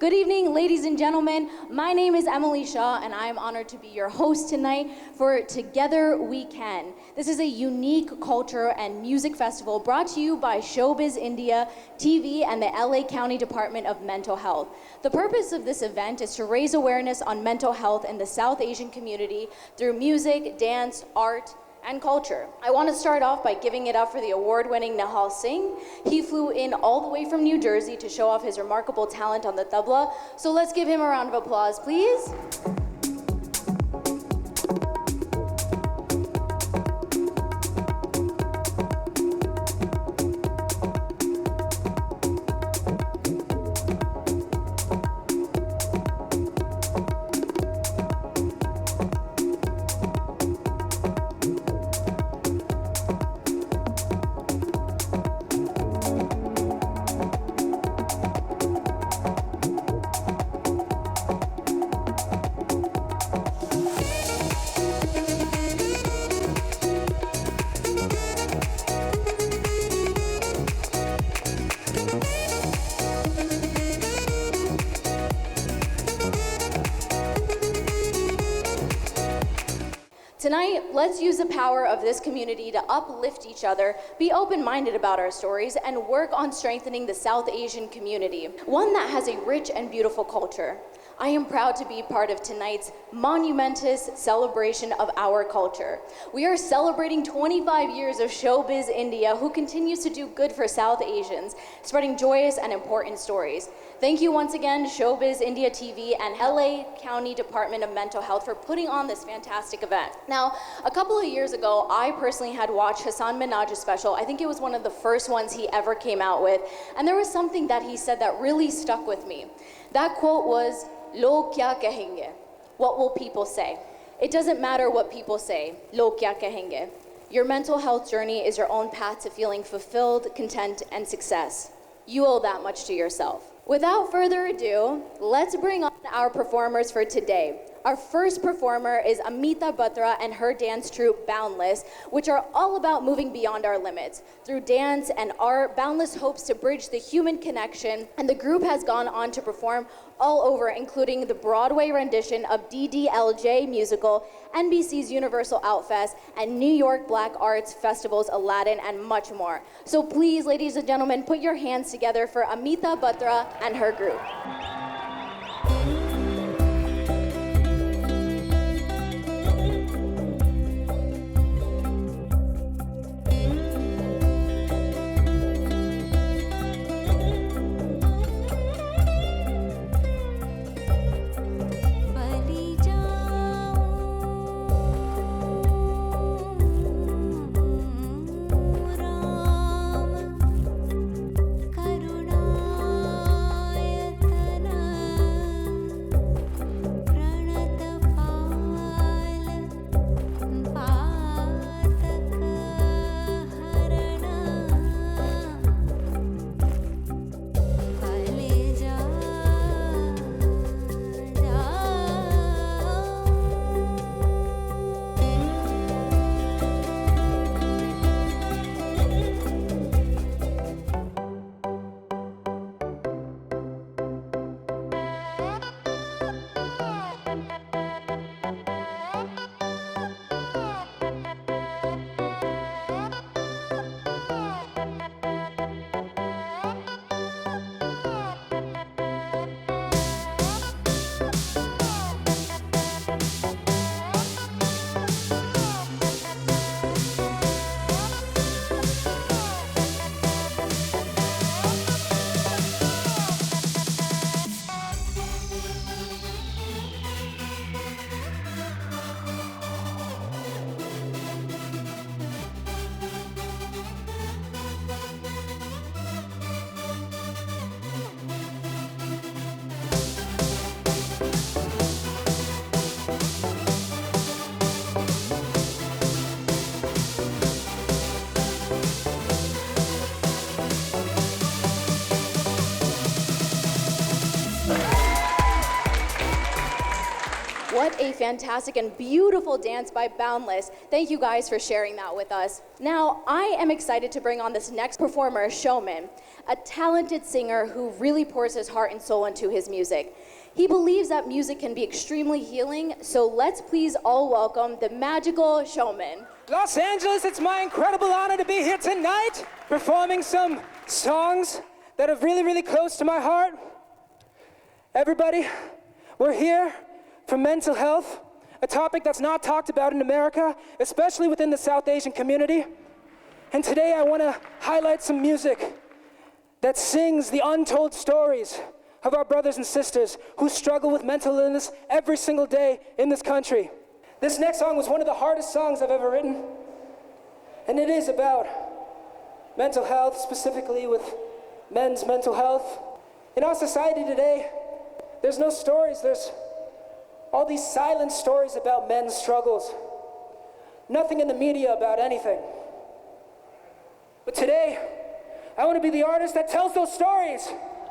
Good evening, ladies and gentlemen. My name is Emily Shah, and I am honored to be your host tonight for Together We Can. This is a unique culture and music festival brought to you by Showbiz India, TV, and the LA County Department of Mental Health. The purpose of this event is to raise awareness on mental health in the South Asian community through music, dance, art, and culture. I want to start off by giving it up for the award-winning Nihal Singh. He flew in all the way from New Jersey to show off his remarkable talent on the tabla. So let's give him a round of applause, please. Tonight, let's use the power of this community to uplift each other, be open-minded about our stories, and work on strengthening the South Asian community, one that has a rich and beautiful culture. I am proud to be part of tonight's monumentous celebration of our culture. We are celebrating 25 years of Showbiz India, who continues to do good for South Asians, spreading joyous and important stories. Thank you once again, Showbiz India TV and LA County Department of Mental Health for putting on this fantastic event. Now, a couple of years ago, I personally had watched Hasan Minhaj's special. I think it was one of the first ones he ever came out with. And there was something that he said that really stuck with me. That quote was, "Log kya kahenge?" What will people say? It doesn't matter what people say. Log kya kahenge? Your mental health journey is your own path to feeling fulfilled, content, and success. You owe that much to yourself. Without further ado, let's bring on our performers for today. Our first performer is Amita Batra and her dance troupe Boundless, which are all about moving beyond our limits. Through dance and art, Boundless hopes to bridge the human connection, and the group has gone on to perform all over, including the Broadway rendition of DDLJ musical, NBC's Universal Outfest, and New York Black Arts Festival's Aladdin, and much more. So please, ladies and gentlemen, put your hands together for Amita Batra and her group. करुणायतन What a fantastic and beautiful dance by Boundless. Thank you guys for sharing that with us. Now, I am excited to bring on this next performer, Shomin, a talented singer who really pours his heart and soul into his music. He believes that music can be extremely healing, so let's please all welcome the magical Shomin. Los Angeles, it's my incredible honor to be here tonight, performing some songs that are really, really close to my heart. Everybody, we're here for mental health, a topic that's not talked about in America, especially within the South Asian community. And today I want to highlight some music that sings the untold stories of our brothers and sisters who struggle with mental illness every single day in this country. This next song was one of the hardest songs I've ever written, and it is about mental health, specifically with men's mental health. In our society today, there's no stories, there's all these silent stories about men's struggles. Nothing in the media about anything. But today, I want to be the artist that tells those stories.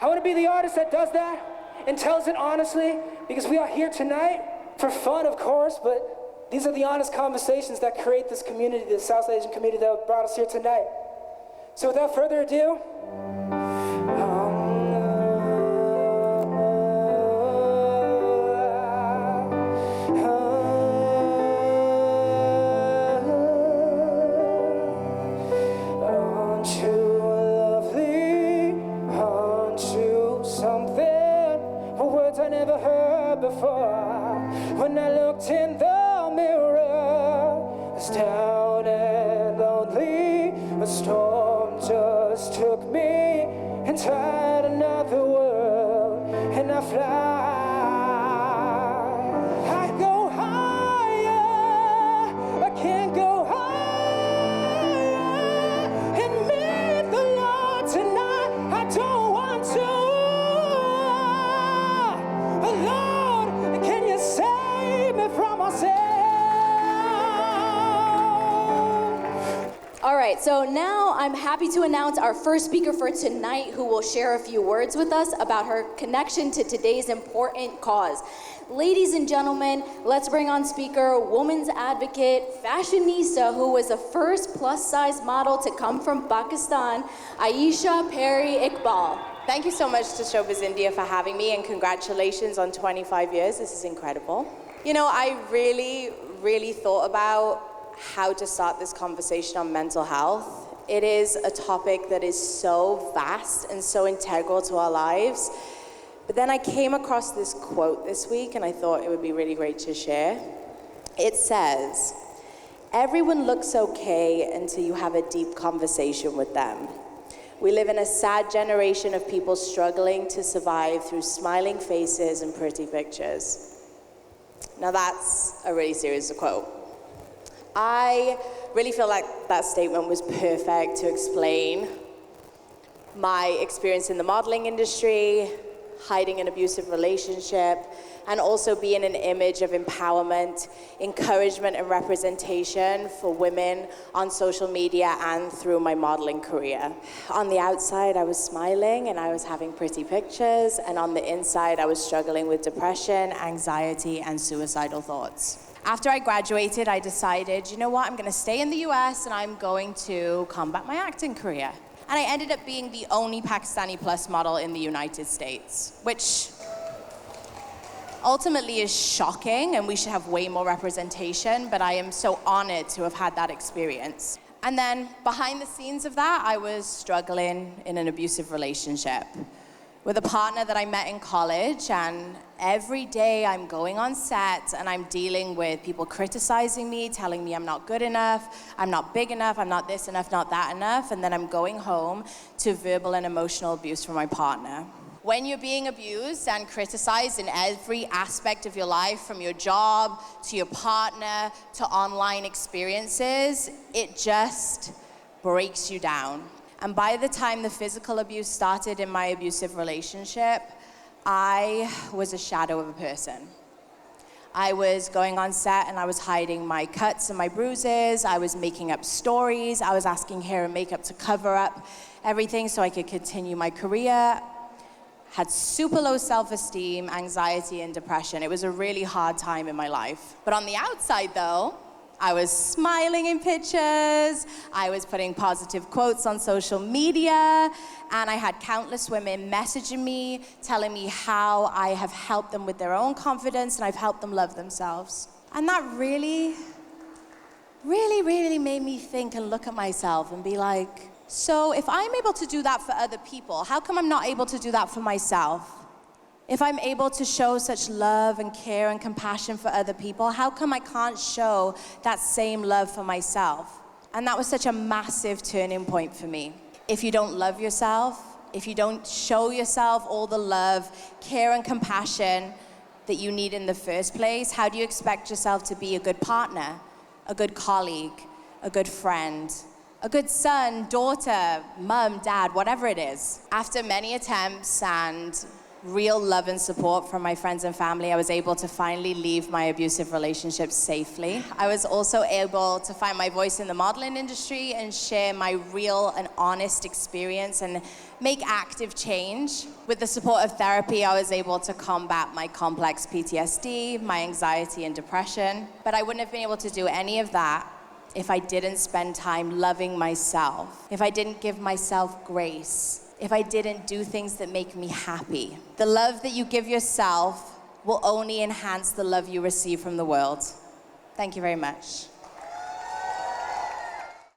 I want to be the artist that does that and tells it honestly, because we are here tonight for fun, of course, but these are the honest conversations that create this community, this South Asian community that brought us here tonight. So without further ado, when I looked in the mirror, I was down and lonely. A storm just took me inside another world, and I fly. I go higher, I can't go higher, and meet the Lord tonight. I don't want to. Lord, can you save me from myself? All right, so now I'm happy to announce our first speaker for tonight, who will share a few words with us about her connection to today's important cause. Ladies and gentlemen, let's bring on speaker, woman's advocate, fashionista, who was the first plus-size model to come from Pakistan, Ayesha Perry-Iqbal. Thank you so much to Showbiz India for having me, and congratulations on 25 years. This is incredible. You know, I really thought about how to start this conversation on mental health. It is a topic that is so vast and so integral to our lives. But then I came across this quote this week, and I thought it would be really great to share. It says, "Everyone looks okay until you have a deep conversation with them. We live in a sad generation of people struggling to survive through smiling faces and pretty pictures." Now that's a really serious quote. I really feel like that statement was perfect to explain my experience in the modeling industry, hiding an abusive relationship, and also being an image of empowerment, encouragement, and representation for women on social media and through my modeling career. On the outside, I was smiling and I was having pretty pictures, and on the inside, I was struggling with depression, anxiety, and suicidal thoughts. After I graduated, I decided, you know what, I'm gonna stay in the US and I'm going to combat my acting career. And I ended up being the only Pakistani plus model in the United States, which ultimately is shocking, and we should have way more representation, but I am so honored to have had that experience. And then behind the scenes of that, I was struggling in an abusive relationship with a partner that I met in college, and every day I'm going on set and I'm dealing with people criticizing me, telling me I'm not good enough, I'm not big enough, I'm not this enough, not that enough, and then I'm going home to verbal and emotional abuse from my partner. When you're being abused and criticized in every aspect of your life, from your job to your partner to online experiences, it just breaks you down. And by the time the physical abuse started in my abusive relationship, I was a shadow of a person. I was going on set and I was hiding my cuts and my bruises. I was making up stories. I was asking hair and makeup to cover up everything so I could continue my career. had super low self-esteem, anxiety, and depression. It was a really hard time in my life. But on the outside, though, I was smiling in pictures, I was putting positive quotes on social media, and I had countless women messaging me, telling me how I have helped them with their own confidence and I've helped them love themselves. And that really made me think and look at myself and be like, so if I'm able to do that for other people, how come I'm not able to do that for myself? If I'm able to show such love and care and compassion for other people, how come I can't show that same love for myself? And that was such a massive turning point for me. If you don't love yourself, if you don't show yourself all the love, care, and compassion that you need in the first place, how do you expect yourself to be a good partner, a good colleague, a good friend, a good son, daughter, mum, dad, whatever it is? After many attempts and real love and support from my friends and family, I was able to finally leave my abusive relationship safely. I was also able to find my voice in the modeling industry and share my real and honest experience and make active change. With the support of therapy, I was able to combat my complex PTSD, my anxiety and depression. But I wouldn't have been able to do any of that if I didn't spend time loving myself, if I didn't give myself grace, if I didn't do things that make me happy. The love that you give yourself will only enhance the love you receive from the world. Thank you very much.